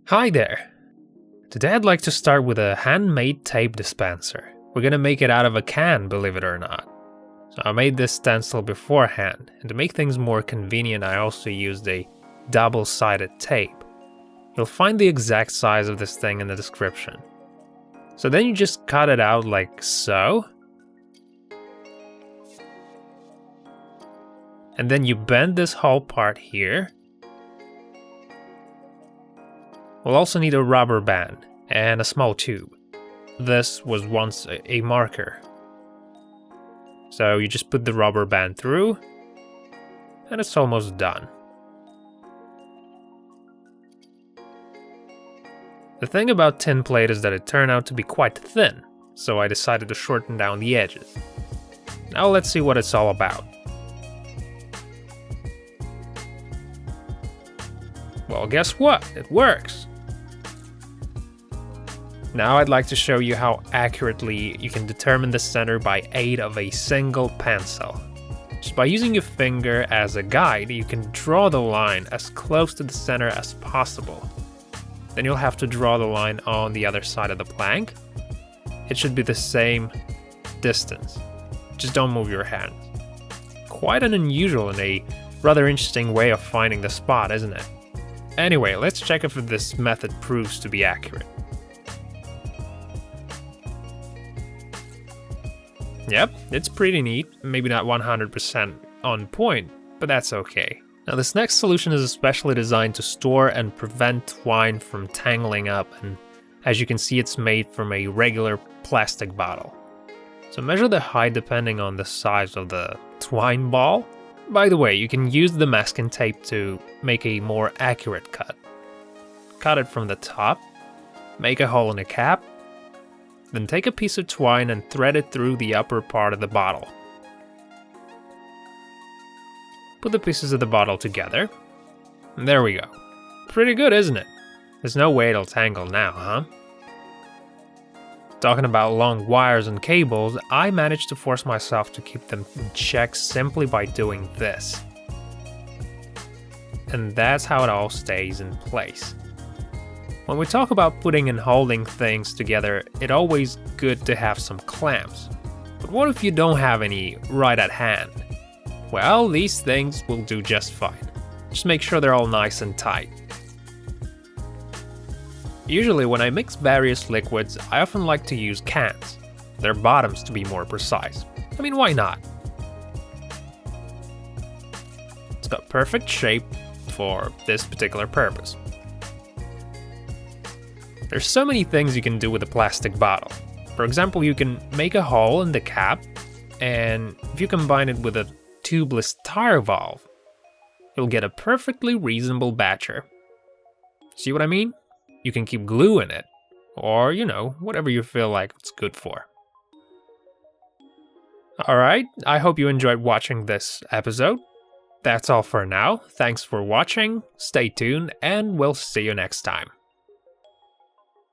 Hi there! Today I'd like to start with a handmade tape dispenser. We're gonna make it out of a can, believe it or not. So I made this stencil beforehand, and to make things more convenient I also used a double-sided tape. You'll find the exact size of this thing in the description. So then you just cut it out like so. And then you bend this whole part here. We'll also need a rubber band and a small tube. This was once a marker. So you just put the rubber band through, and it's almost done. The thing about tin plate is that it turned out to be quite thin, so I decided to shorten down the edges. Now let's see what it's all about. Well, guess what? It works! Now I'd like to show you how accurately you can determine the center by aid of a single pencil. Just by using your finger as a guide, you can draw the line as close to the center as possible. Then you'll have to draw the line on the other side of the plank. It should be the same distance. Just don't move your hand. Quite an unusual and a rather interesting way of finding the spot, isn't it? Anyway, let's check if this method proves to be accurate. Yep, it's pretty neat, maybe not 100% on point, but that's okay. Now this next solution is especially designed to store and prevent twine from tangling up, and as you can see it's made from a regular plastic bottle. So measure the height depending on the size of the twine ball. By the way, you can use the masking tape to make a more accurate cut. Cut it from the top, make a hole in the cap, then take a piece of twine and thread it through the upper part of the bottle. Put the pieces of the bottle together, and there we go. Pretty good, isn't it? There's no way it'll tangle now, huh? Talking about long wires and cables, I managed to force myself to keep them in check simply by doing this. And that's how it all stays in place. When we talk about putting and holding things together, it's always good to have some clamps. But what if you don't have any right at hand? Well, these things will do just fine. Just make sure they're all nice and tight. Usually when I mix various liquids, I often like to use cans, their bottoms to be more precise. I mean, why not? It's got perfect shape for this particular purpose. There's so many things you can do with a plastic bottle. For example, you can make a hole in the cap, and if you combine it with a tubeless tire valve, you'll get a perfectly reasonable batcher. See what I mean? You can keep glue in it, or, whatever you feel like it's good for. Alright, I hope you enjoyed watching this episode. That's all for now. Thanks for watching, stay tuned, and we'll see you next time.